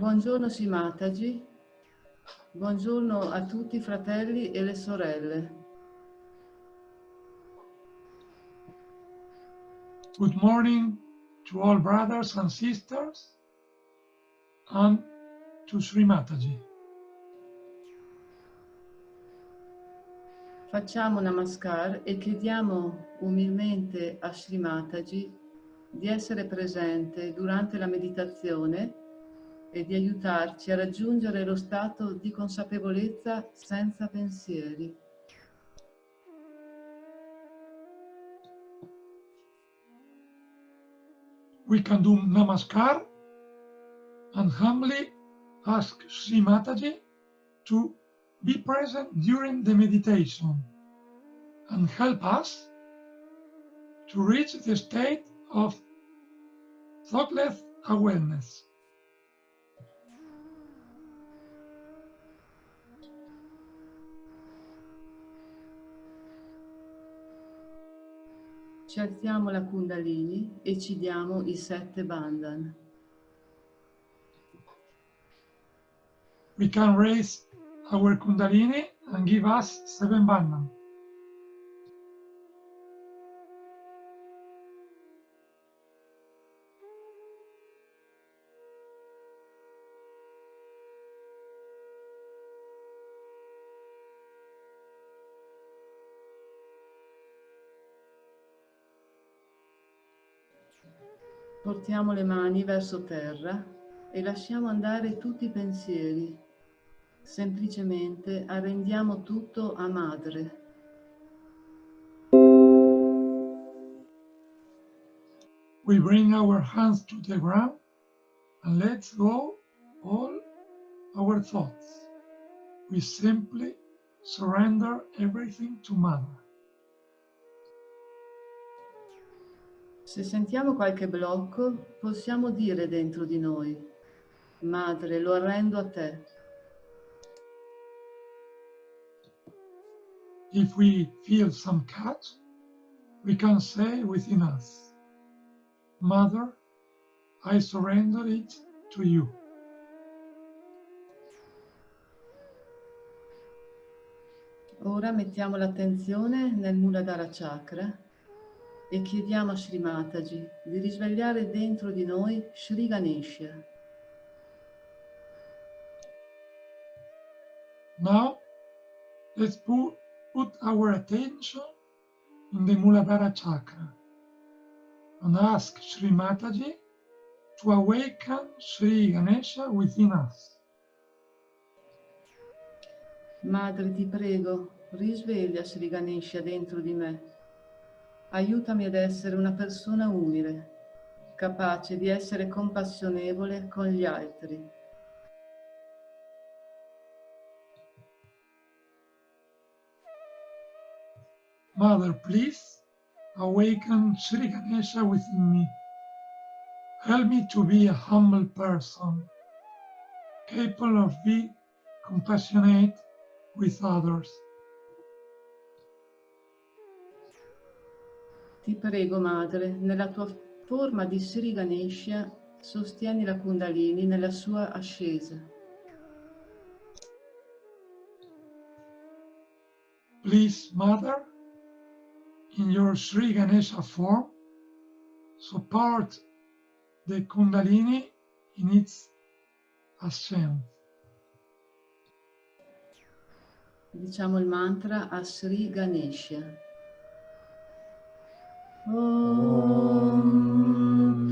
Buongiorno Simataji, buongiorno a tutti i fratelli e le sorelle. Good morning to all brothers and sisters and to Sri Mataji. Facciamo namaskar e chiediamo umilmente a Sri Mataji di essere presente durante la meditazione e di aiutarci a raggiungere lo stato di consapevolezza senza pensieri. We can do namaskar and humbly ask Sri Mataji to be present during the meditation and help us to reach the state of thoughtless awareness. Ci alziamo la Kundalini e ci diamo i 7 bandhan. We can raise our Kundalini and give us 7 bandhan. Portiamo le mani verso terra e lasciamo andare tutti i pensieri. Semplicemente arrendiamo tutto a Madre. We bring our hands to the ground and let go all our thoughts. We simply surrender everything to Mother. Se sentiamo qualche blocco, possiamo dire dentro di noi: Madre, lo arrendo a te. If we feel some catch, we can say within us, Mother, I surrender it to you. Ora mettiamo l'attenzione nel Muladhara Chakra e chiediamo a Sri Mataji di risvegliare dentro di noi Sri Ganesha. Now, let's put our attention in the Muladhara Chakra and ask Sri Mataji to awaken Sri Ganesha within us. Madre, ti prego, risveglia Sri Ganesha dentro di me. Aiutami ad essere una persona umile, capace di essere compassionevole con gli altri. Mother, please awaken Sri Ganesha within me. Help me to be a humble person, capable of being compassionate with others. Ti prego, Madre, nella tua forma di Sri Ganesha, sostieni la Kundalini nella sua ascesa. Please, Mother, in your Sri Ganesha form, support the Kundalini in its ascent. Diciamo il mantra a Sri Ganesha. Om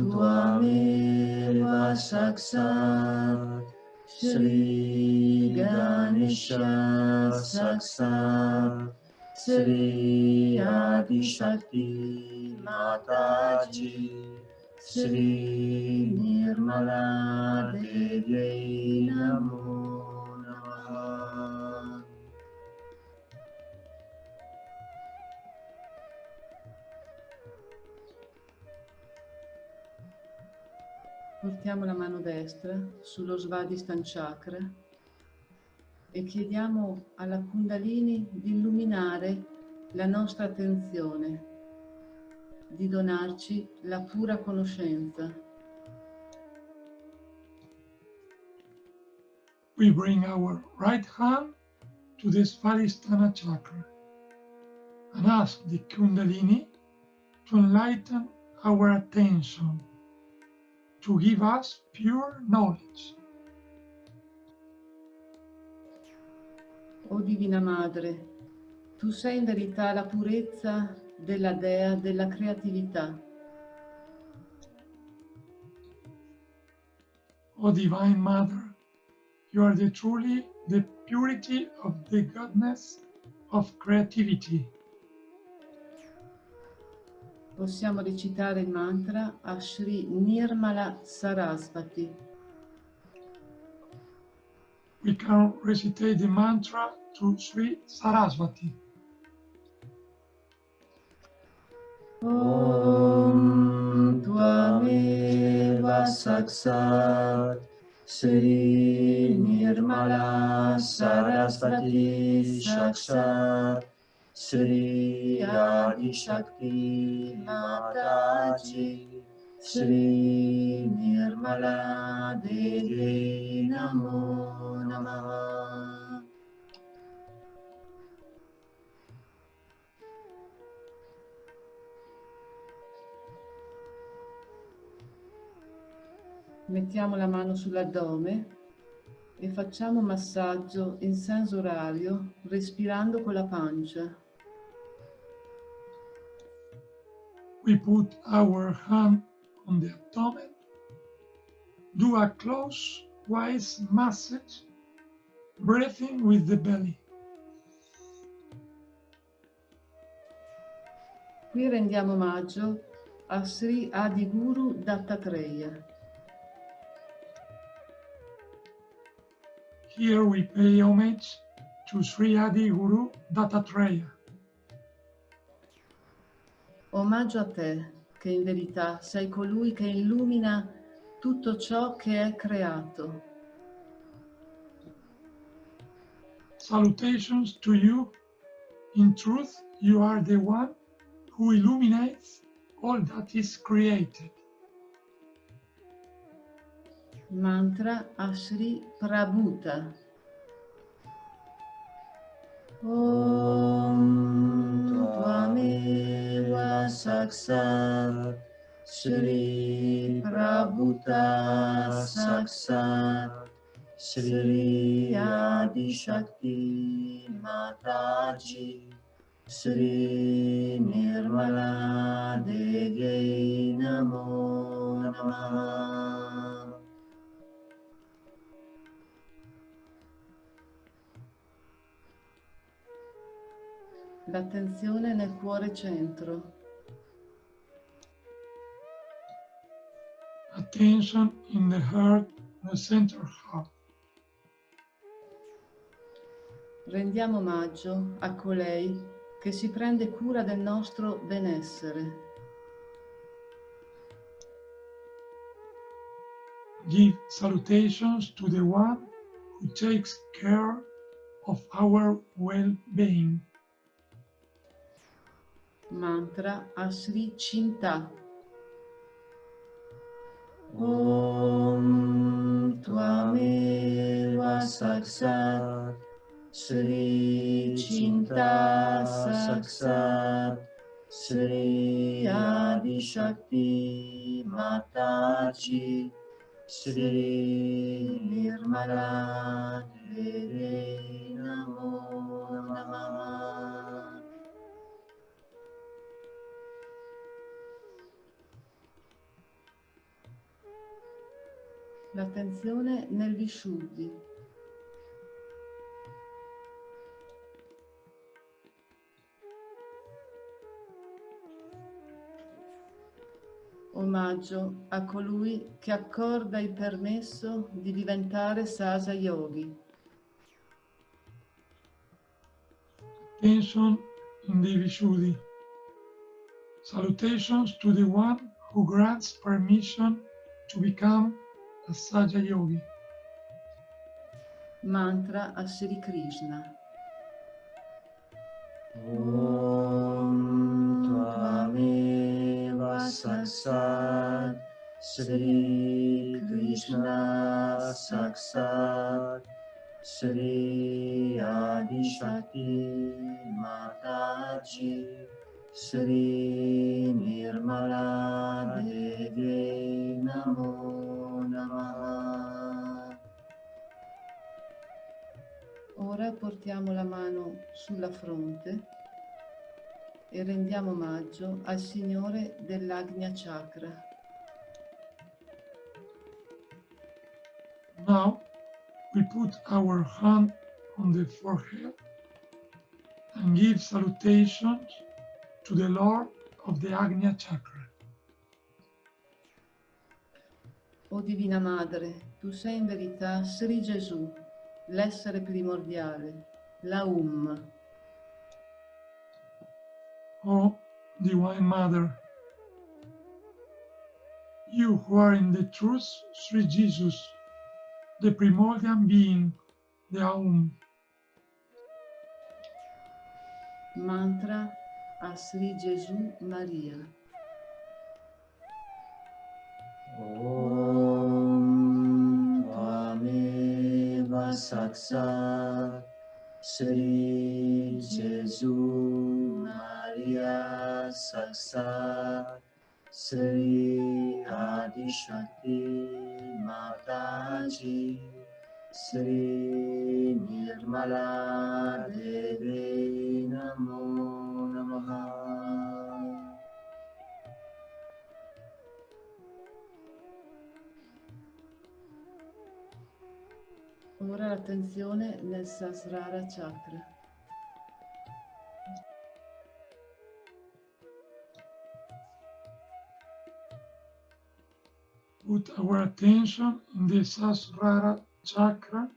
Tvameva Saksat Sri Ganesha Saksat Sri Adi Shakti Mataji Sri Nirmala Devi Namo Namaha. Portiamo la mano destra sullo Svadhisthana Chakra e chiediamo alla Kundalini di illuminare la nostra attenzione, di donarci la pura conoscenza. We bring our right hand to the Svadhisthana chakra and ask the Kundalini to enlighten our attention, to give us pure knowledge. O Divina Madre, tu sei in verità la purezza della Dea della creatività. O Divine Mother, you are truly the purity of the goodness of creativity. Possiamo recitare il mantra a Sri Nirmala Sarasvati. We can recitate the mantra to Sri Sarasvati. Om Tvameva Saksat Sri Nirmala Sarasvati Saksat Sri Adi Shakti Mataji Sri Nirmala Devi Namo Namaha. Mettiamo la mano sull'addome e facciamo un massaggio in senso orario respirando con la pancia. We put our hand on the abdomen, do a clockwise massage, breathing with the belly. Qui rendiamo omaggio a Sri Adiguru Dattatreya. Here we pay homage to Sri Adi Guru Dattatreya. Omaggio a te, che in verità sei colui che illumina tutto ciò che è creato. Salutations to you. In truth, you are the one who illuminates all that is created. Mantra a Sri Prabhuta. Om Tvameva Saksat Sri Prabhuta Saksat Sri Adi Shakti Mataji Sri Nirmala Devi Namo Namaha. L'attenzione nel cuore centro. Attention in the heart, the center heart. Rendiamo omaggio a colei che si prende cura del nostro benessere. Give salutations to the one who takes care of our well-being. Mantra a Sri Cinta. Om Tvameva Saksat Sri Cinta Saksat Sri Adi Shakti Mataji Sri Nirmala Devi Namo Namaha. L'attenzione nel Vishuddhi. Omaggio a colui che accorda il permesso di diventare Sasa Yogi. Attention in the Vishuddhi. Salutations to the one who grants permission to become a Saja Yogi. Mantra a Sri Krishna. Om Tvameva Saksat Sri Krishna Saksat Sri Adi Shakti Mataji, Sri Nirmala Devi Namo Namaha. Ora portiamo la mano sulla fronte e rendiamo omaggio al Signore dell'Agnya Chakra. Now we put our hand on the forehead and give salutations to the Lord of the Agnya Chakra. O Divina Madre, tu sei in verità Sri Gesù, l'essere primordiale, la O Divine Mother, you who are in the truth Sri Jesus, the primordial being, the Aum. Mantra a Sri Gesù Maria. Om Tvameva Saksat Sri Gesù Maria Saksat Sri Adi Shakti Mataji Sri Nirmala Devi Namo Namaha. Ora l'attenzione nel Sahasrara Chakra. Put our attention in the Sahasrara Chakra.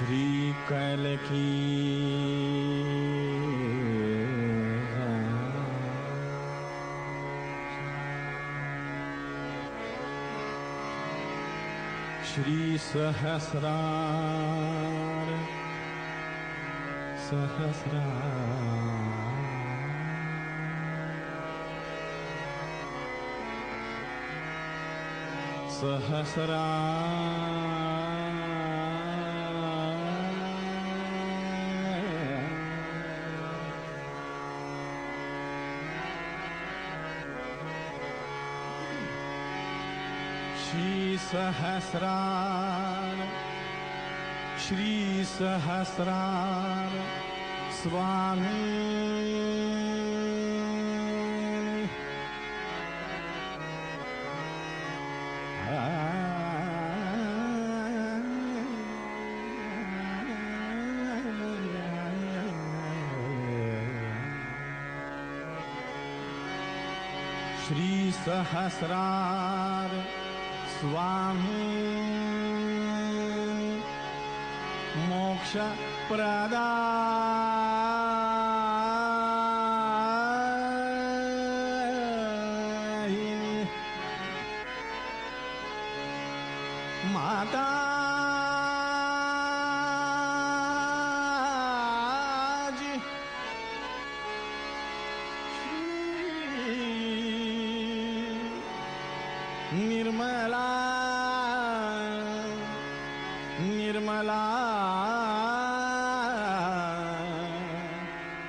Shri Kailaki Shri Sahasrar Shri Sahasrar Swami Shri Sahasrar Swami Moksha Pradayini Mataji Nirmala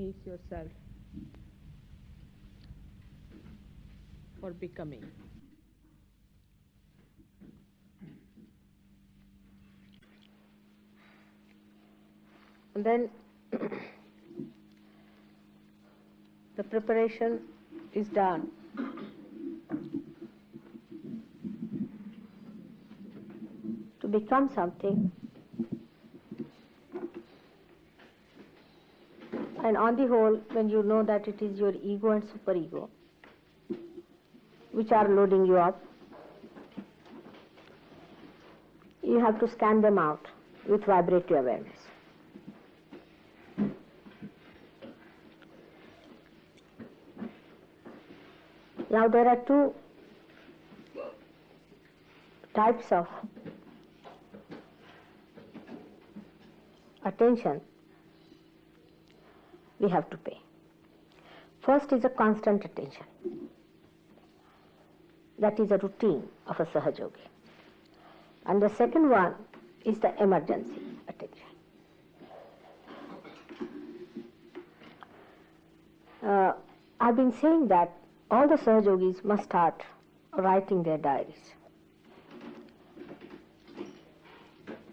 pace yourself for becoming. And then the preparation is done. To become something, and on the whole, when you know that it is your ego and superego which are loading you up, you have to scan them out with vibratory awareness. Now there are two types of attention we have to pay. First is a constant attention. That is a routine of a Sahajogi. And the second one is the emergency attention. I've been saying that all the Sahajogis must start writing their diaries.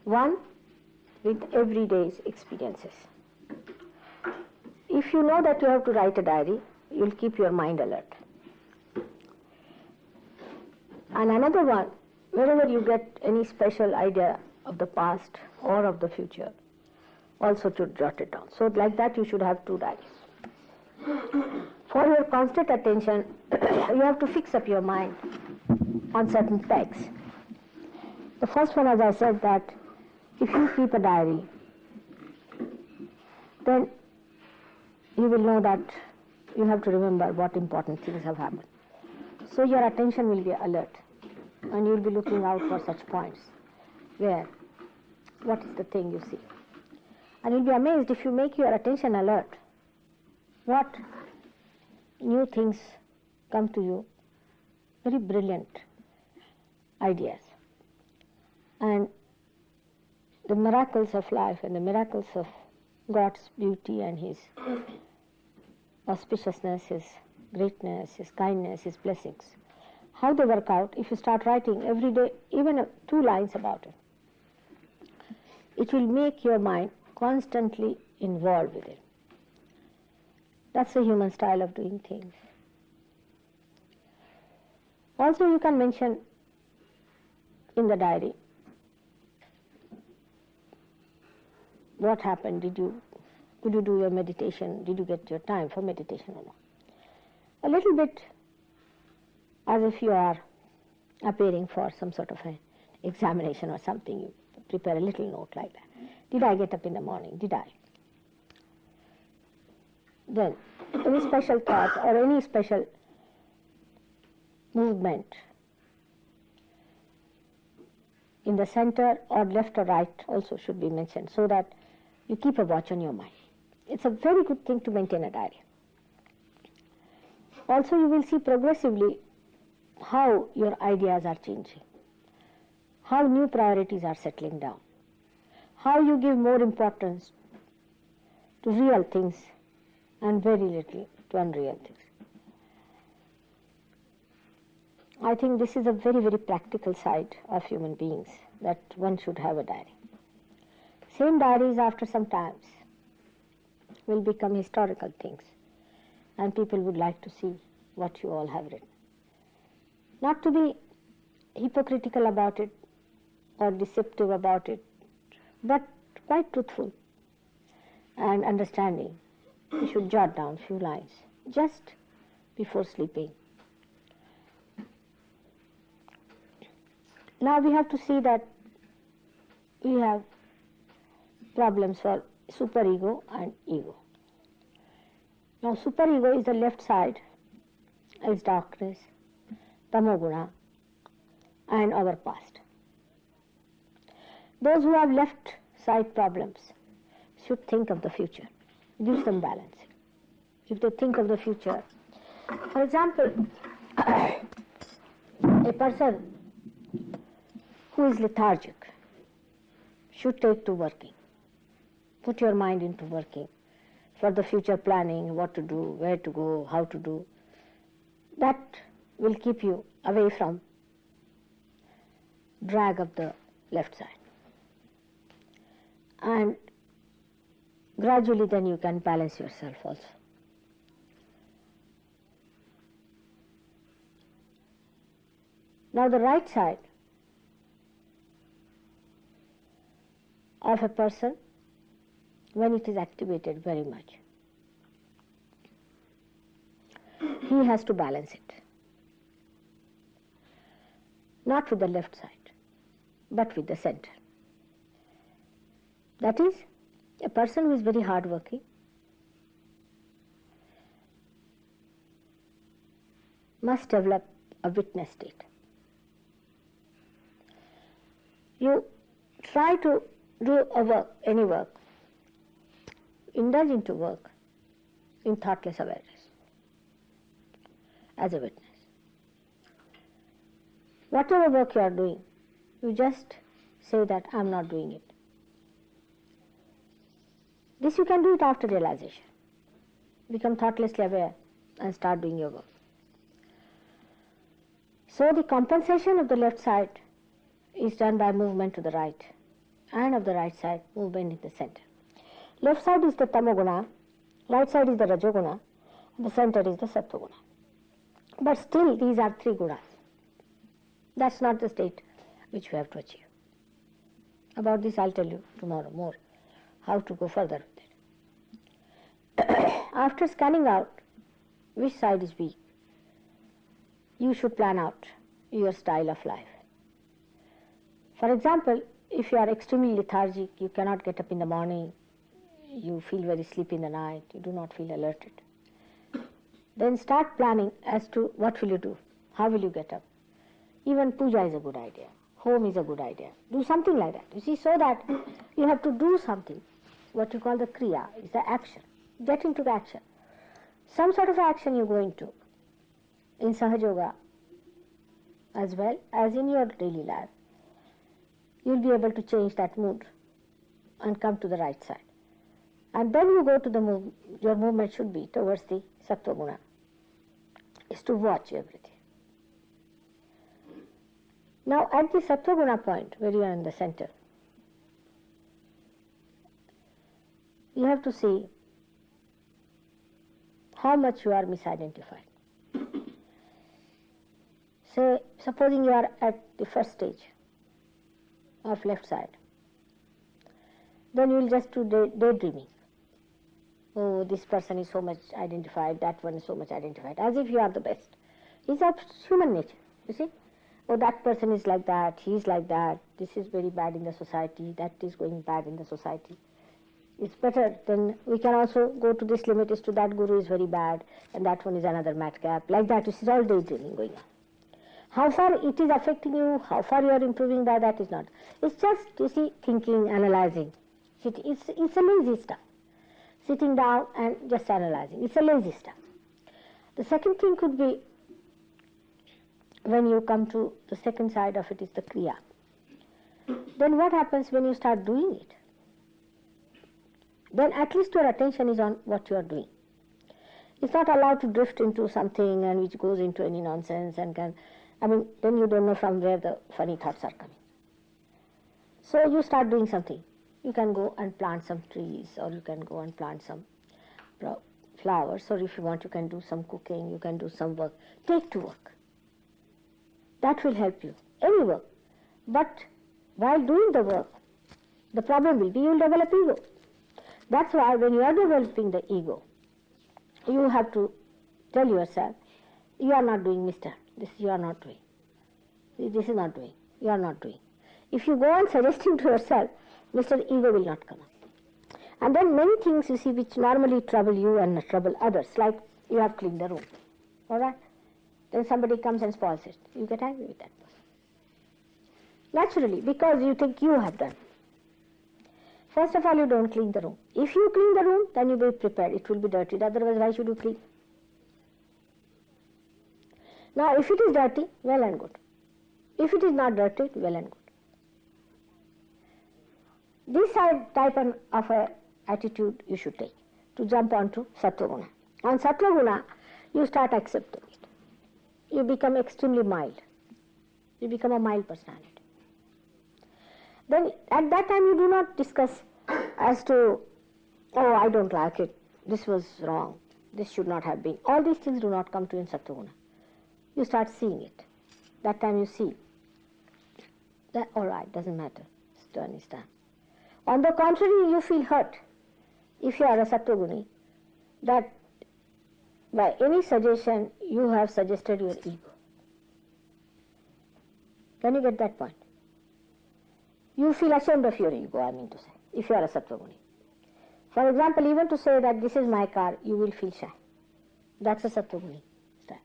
One, with everyday's experiences. If you know that you have to write a diary, you'll keep your mind alert. And another one, wherever you get any special idea of the past or of the future, also to jot it down. So like that you should have two diaries. For your constant attention, you have to fix up your mind on certain pegs. The first one, as I said, that if you keep a diary, then you will know that you have to remember what important things have happened. So your attention will be alert, and you will be looking out for such points where, what is the thing you see. And you'll be amazed if you make your attention alert, what new things come to you, very brilliant ideas. And the miracles of life and the miracles of God's beauty and His auspiciousness, His greatness, His kindness, His blessings, how they work out if you start writing every day, even 2 lines about it. It will make your mind constantly involved with it. That's the human style of doing things. Also, you can mention in the diary what happened. Could you do your meditation? Did you get your time for meditation or not? A little bit as if you are appearing for some sort of an examination or something. You prepare a little note like that. Did I get up in the morning? Did I? Then, any special thought or any special movement in the center or left or right also should be mentioned, so that you keep a watch on your mind. It's a very good thing to maintain a diary. Also, you will see progressively how your ideas are changing, how new priorities are settling down, how you give more importance to real things and very little to unreal things. I think this is a very, very practical side of human beings, that one should have a diary. Same diaries after some times will become historical things, and people would like to see what you all have written. Not to be hypocritical about it or deceptive about it, but quite truthful and understanding. You should jot down few lines just before sleeping. Now we have to see that we have problems for superego and ego. Now superego is the left side, is darkness, tamoguna, and our past. Those who have left side problems should think of the future. Gives them balance. If they think of the future, for example, a person who is lethargic should take to working. Put your mind into working. for the future planning, what to do, where to go, how to do. That will keep you away from drag of the left side. And gradually then you can balance yourself also. Now the right side of a person, when it is activated very much, he has to balance it. Not with the left side, but with the center. That is, a person who is very hardworking must develop a witness state. You try to do a work, any work, indulge into work in thoughtless awareness as a witness. Whatever work you are doing, you just say that I am not doing it. This you can do it after realization. Become thoughtlessly aware and start doing your work. So the compensation of the left side is done by movement to the right, and of the right side, movement in the center. Left side is the tamoguna, right side is the rajoguna, and the center is the sattva-guna. But still these are three gunas. That's not the state which we have to achieve. About this I'll tell you tomorrow more, how to go further with it. After scanning out which side is weak, you should plan out your style of life. For example, if you are extremely lethargic, you cannot get up in the morning, you feel very sleepy in the night, you do not feel alerted, then start planning as to what will you do, how will you get up. Even puja is a good idea, home is a good idea. Do something like that. You see, so that you have to do something, what you call the kriya, is the action. Get into the action. Some sort of action you go into in Sahaja Yoga as well as in your daily life. You'll be able to change that mood and come to the right side. And then you go to the your movement should be towards the sattva guna, is to watch everything. Now at the sattva guna point, where you are in the center, you have to see how much you are misidentified. Say, supposing you are at the first stage of left side, then you will just do daydreaming. Oh, this person is so much identified, that one is so much identified, as if you are the best. It's of human nature, you see. Oh, that person is like that, he is like that, this is very bad in the society, that is going bad in the society. It's better, then we can also go to this limit as to that guru is very bad, and that one is another madcap. Like that, it's all daydreaming going on. How far it is affecting you, how far you are improving by that is not. It's just, you see, thinking, analyzing. It's a lazy stuff. Sitting down and just analyzing. It's a lazy stuff. The second thing could be, when you come to the second side of it, is the kriya. Then what happens when you start doing it? Then at least your attention is on what you are doing. It's not allowed to drift into something and which goes into any nonsense and then you don't know from where the funny thoughts are coming. So you start doing something. You can go and plant some trees, or you can go and plant some flowers, or if you want you can do some cooking, you can do some work. Take to work. That will help you. Any work. But while doing the work, the problem will be you will develop ego. That's why when you are developing the ego, you have to tell yourself, you are not doing, mister. This you are not doing. This is not doing. You are not doing. If you go on suggesting to yourself, Mr. Ego will not come up. And then many things, you see, which normally trouble you and trouble others, like you have cleaned the room. All right? Then somebody comes and spoils it. You get angry with that person. Naturally, because you think you have done. First of all, you don't clean the room. If you clean the room, then you be prepared. It will be dirty. Otherwise, why should you clean? Now, if it is dirty, well and good. If it is not dirty, well and good. This type of attitude you should take. to jump onto Sattva-guna. On Sattva-guna, you start accepting it. You become extremely mild. You become a mild personality. Then at that time you do not discuss as to, oh, I don't like it, this was wrong, this should not have been. All these things do not come to you in Sattva-guna. You start seeing it. That time you see that, all right, doesn't matter, his turn is done. On the contrary, you feel hurt if you are a Sattva-guni, that by any suggestion you have suggested your ego. Can you get that point? You feel ashamed of your ego, I mean to say, if you are a Sattva-guni. For example, even to say that this is my car, you will feel shy. That's a Sattva-guni style.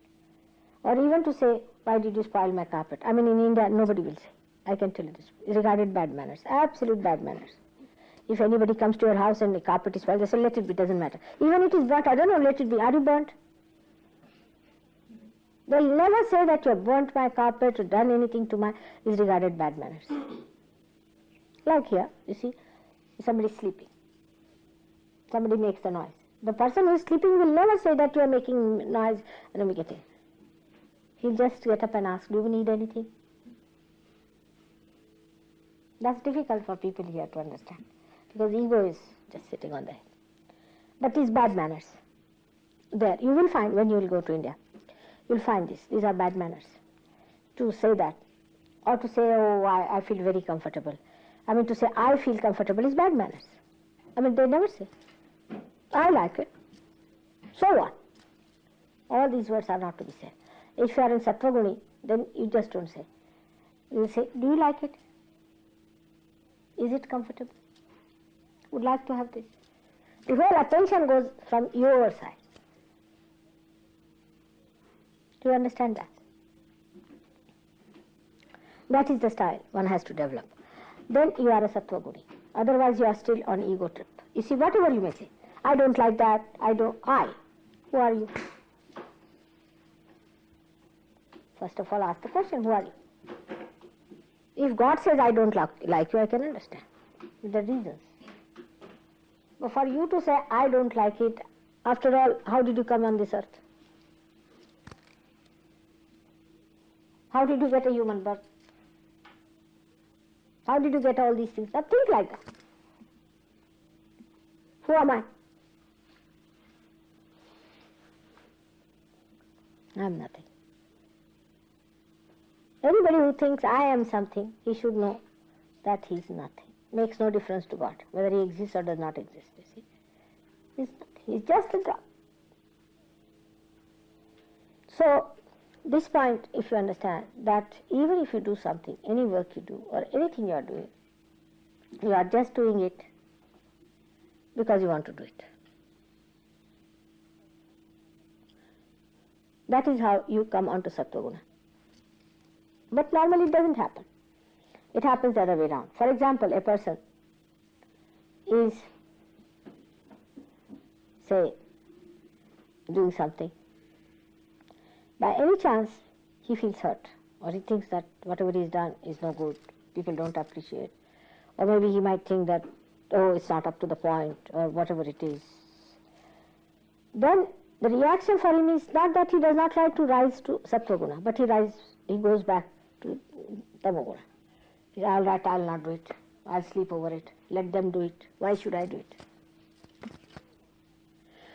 Or even to say, why did you spoil my carpet? I mean, in India, nobody will say. I can tell you this. It's regarded bad manners, absolute bad manners. If anybody comes to your house and the carpet is spoiled, they say, let it be, doesn't matter. Even it is burnt, I don't know, let it be. Are you burnt? They'll never say that you have burnt my carpet or done anything to my, is regarded bad manners. Like here, you see, somebody is sleeping. Somebody makes the noise. The person who is sleeping will never say that you are making noise and we get in. He'll just get up and ask, do you need anything? That's difficult for people here to understand, because ego is just sitting on the head. But these bad manners, there, you will find when you will go to India, you will find this. These are bad manners. To say that, or to say, oh, I feel very comfortable. I mean, to say, I feel comfortable is bad manners. I mean, they never say, I like it. So what? All these words are not to be said. If you are in Sattva-guni, then you just don't say. You say, do you like it? Is it comfortable? Would like to have this. The whole attention goes from your side. Do you understand that? That is the style one has to develop. Then you are a Sattva-guni. Otherwise you are still on ego trip. You see, whatever you may say, I don't like that, who are you? First of all, ask the question, who are you? If God says, I don't like you, I can understand the reasons. But for you to say, I don't like it, after all, how did you come on this earth? How did you get a human birth? How did you get all these things? Now think like that. Who am I? I am nothing. Anybody who thinks I am something, he should know that he is nothing. Makes no difference to God, whether he exists or does not exist, you see. He is nothing. He is just a drop. So, this point, if you understand, that even if you do something, any work you do, or anything you are doing, you are just doing it because you want to do it. That is how you come onto Sattva-guna. But normally it doesn't happen. It happens the other way around. For example, a person is, say, doing something. By any chance, he feels hurt, or he thinks that whatever he's done is no good, people don't appreciate. Or maybe he might think that, oh, it's not up to the point, or whatever it is. Then the reaction for him is not that he does not like to rise to Sattva-guna, but he goes back to Tamo-guna. He says, all right, I'll not do it. I'll sleep over it. Let them do it. Why should I do it?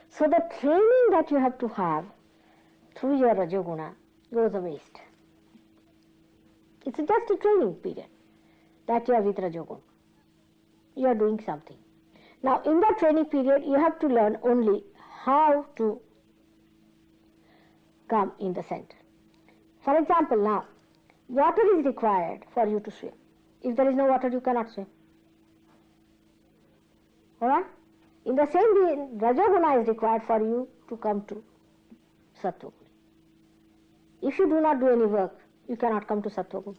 So the training that you have to have through your Rajoguna goes a waste. It's just a training period that you are with Rajoguna. You are doing something. Now in that training period you have to learn only how to come in the center. For example, now water is required for you to swim. If there is no water, you cannot swim. Alright? In the same way, Rajoguna is required for you to come to Sattva-guna. If you do not do any work, you cannot come to Sattva-guna.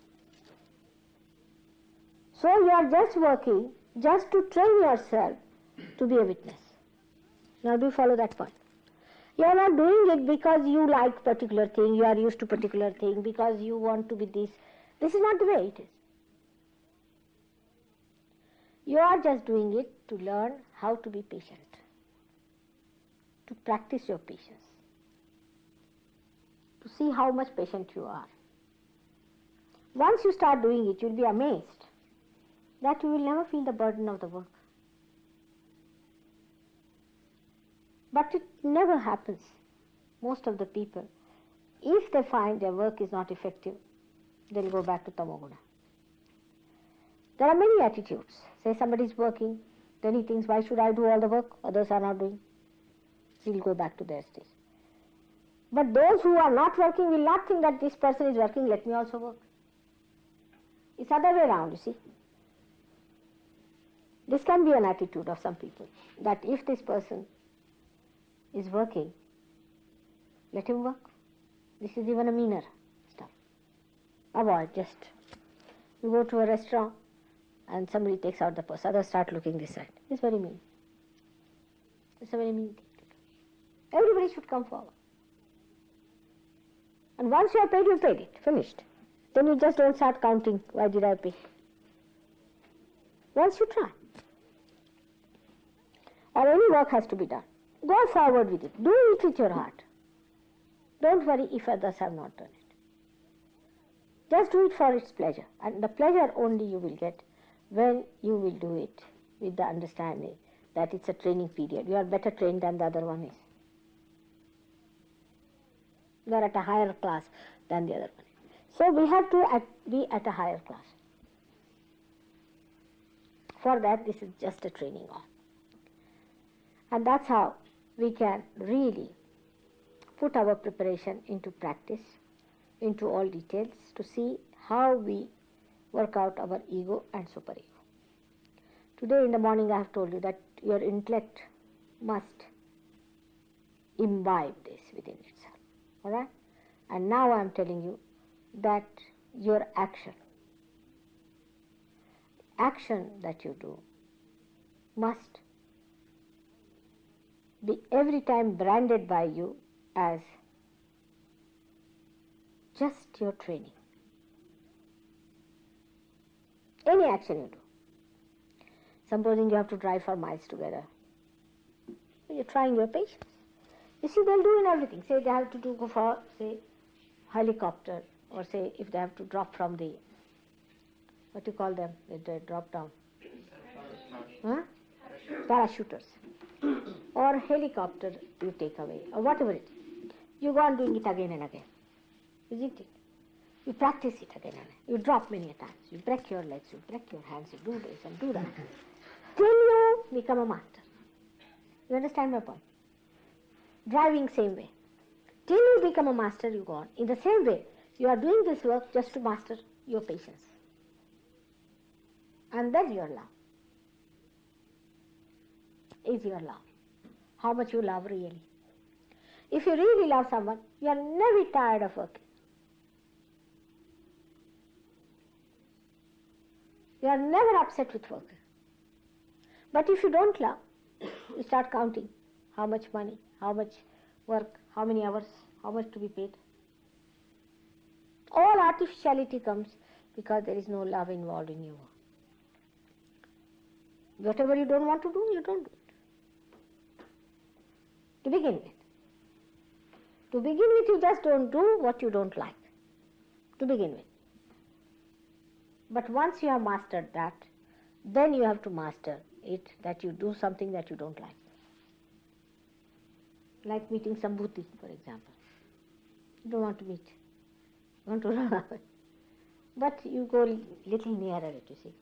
So you are just working just to train yourself to be a witness. Now do you follow that point? You are not doing it because you like particular thing, you are used to particular thing, because you want to be this. This is not the way it is. You are just doing it to learn how to be patient. to practice your patience, to see how much patient you are. Once you start doing it, you will be amazed that you will never feel the burden of the work. But it never happens. Most of the people, if they find their work is not effective, they'll go back to tamoguna. There are many attitudes. Say somebody is working, then he thinks, why should I do all the work? Others are not doing. He'll go back to their stage. But those who are not working will not think that this person is working, let me also work. It's other way around, you see. This can be an attitude of some people, that if this person is working, let him work. This is even a meaner stuff. Avoid, just. You go to a restaurant and somebody takes out the purse, others start looking this side. It's very mean. It's a very mean thing to do. Everybody should come forward. And once you are paid, you paid it, finished. Then you just don't start counting, why did I pay? Once you try. Or any work has to be done. Go forward with it. Do it with your heart. Don't worry if others have not done it. Just do it for its pleasure. And the pleasure only you will get when you will do it with the understanding that it's a training period. You are better trained than the other one is. You are at a higher class than the other one. So we have to be at a higher class. For that, this is just a training on. And that's how we can really put our preparation into practice, into all details, to see how we work out our ego and superego. Today in the morning I have told you that your intellect must imbibe this within itself. Alright? And now I am telling you that your action that you do must be every time branded by you as just your training. Any action you do. Supposing you have to drive for miles together. You're trying your patience. You see, they'll do in everything. Say they have to go for, say, helicopter, or say if they have to drop from the, what do you call them? They drop down. Huh? Parachuters. Or helicopter you take away, or whatever it is. You go on doing it again and again. Isn't it? You practice it again and again. You drop many times. You break your legs, you break your hands, you do this and do that. Till you become a master. You understand my point? Driving same way. Till you become a master, you go on. In the same way, you are doing this work just to master your patience. And then your love. Is your love. How much you love really. If you really love someone, you are never tired of working. You are never upset with work. But if you don't love, you start counting how much money, how much work, how many hours, how much to be paid. All artificiality comes because there is no love involved in your work. Whatever you don't want to do, you don't do it. To begin with. To begin with, you just don't do what you don't like. To begin with. But once you have mastered that, then you have to master it, that you do something that you don't like. Like meeting some bhuti, for example. You don't want to meet. You want to run away. But you go little nearer it, you see.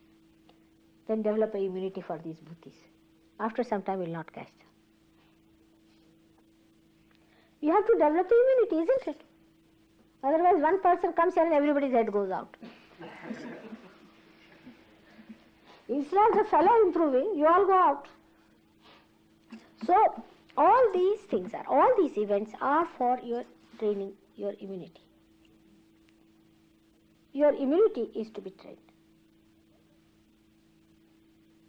Then develop a immunity for these bhutis. After some time, you will not catch them. You have to develop immunity, isn't it? Otherwise, one person comes here and everybody's head goes out. Instead of the fellow improving, you all go out. So, all these things are, all these events are for your training, your immunity. Your immunity is to be trained.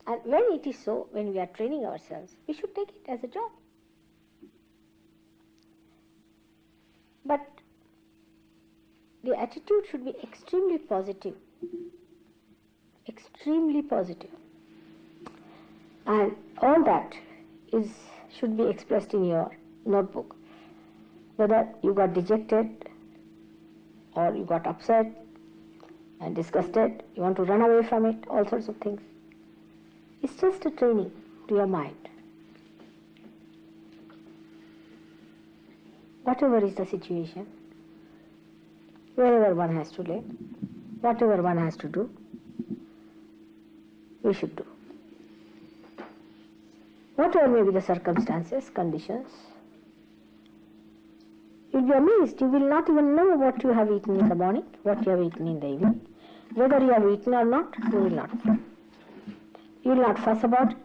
And when it is so, when we are training ourselves, we should take it as a job. But the attitude should be extremely positive. Extremely positive. And all that should be expressed in your notebook. Whether you got dejected or you got upset and disgusted, you want to run away from it, all sorts of things. It's just a training to your mind. Whatever is the situation, wherever one has to live, whatever one has to do, we should do. Whatever may be the circumstances, conditions, you'll be amazed. You will not even know what you have eaten in the morning, what you have eaten in the evening. Whether you have eaten or not, you will not know. You will not fuss about it.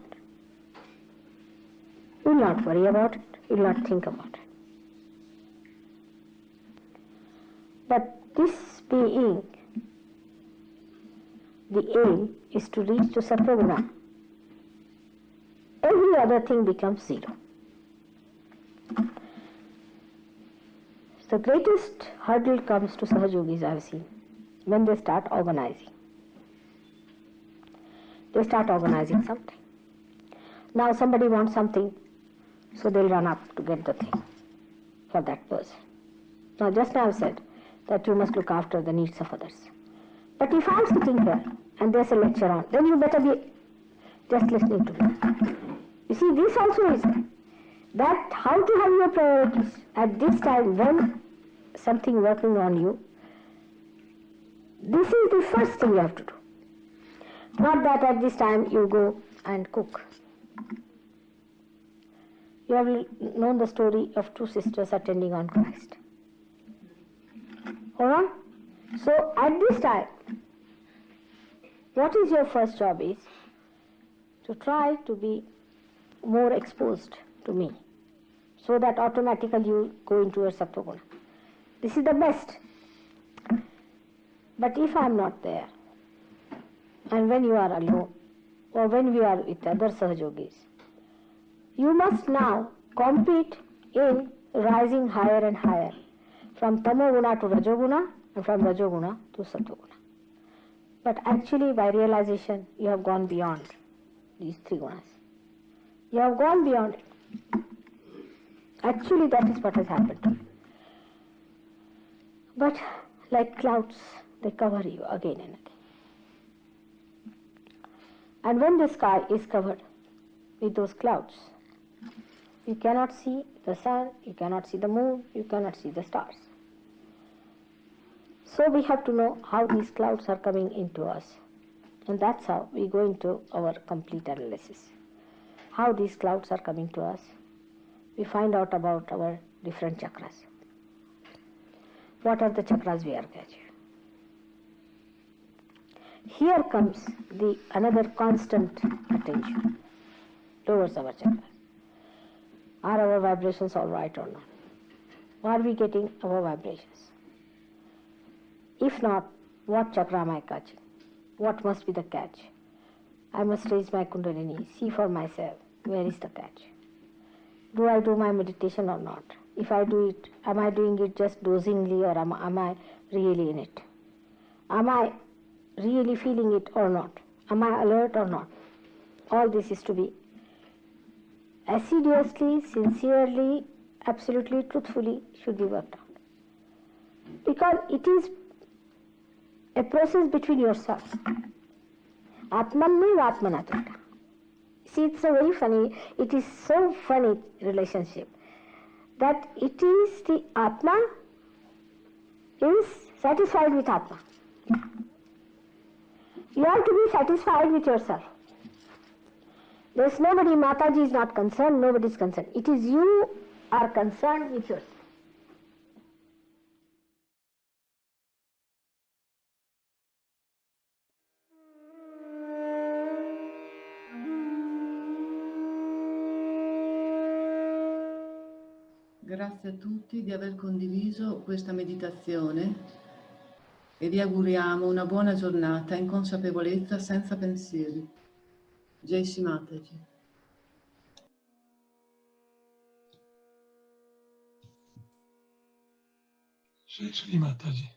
You will not worry about it. You will not think about it. But this being, the aim is to reach to Sattva-guna. Every other thing becomes zero. The greatest hurdle comes to Sahajogis, I have seen, when they start organizing. They start organizing something. Now somebody wants something, so they'll run up to get the thing for that person. Now just now I've said that you must look after the needs of others. But if I'm sitting here and there's a lecture on, then you better be just listening to me. You see, this also is that how to have your priorities at this time when something working on you. This is the first thing you have to do. Not that at this time you go and cook. You have known the story of two sisters attending on Christ. Alright? So at this time, what is your first job is to try to be more exposed to me, so that automatically you go into your Sattva-guna. This is the best. But if I am not there, and when you are alone, or when we are with other Sahajogis, you must now compete in rising higher and higher, from Tamoguna to Rajoguna, and from Rajoguna to Sattva-guna. But actually, by realization, you have gone beyond these three gunas. You have gone beyond it. Actually, that is what has happened to you. But like clouds, they cover you again and again. And when the sky is covered with those clouds, you cannot see the sun, you cannot see the moon, you cannot see the stars. So we have to know how these clouds are coming into us. And that's how we go into our complete analysis. How these clouds are coming to us. We find out about our different chakras. What are the chakras we are getting? Here comes the another constant attention towards our chakras. Are our vibrations all right or not? Are we getting our vibrations? If not, what chakra am I catching? What must be the catch? I must raise my kundalini, see for myself, where is the catch? Do I do my meditation or not? If I do it, am I doing it just dozingly, or am I really in it? Am I really feeling it or not? Am I alert or not? All this is to be assiduously, sincerely, absolutely, truthfully should be worked out. Because it is a process between yourself. Atman mein Atmanataka. See, it's a very funny, it is so funny relationship that it is the Atma is satisfied with Atma. You have to be satisfied with yourself. There's nobody, Mataji is not concerned, nobody is concerned. It is you are concerned with yourself. Grazie a tutti di aver condiviso questa meditazione e vi auguriamo una buona giornata in consapevolezza senza pensieri. Jai Shri Mataji. Jai Shri Mataji.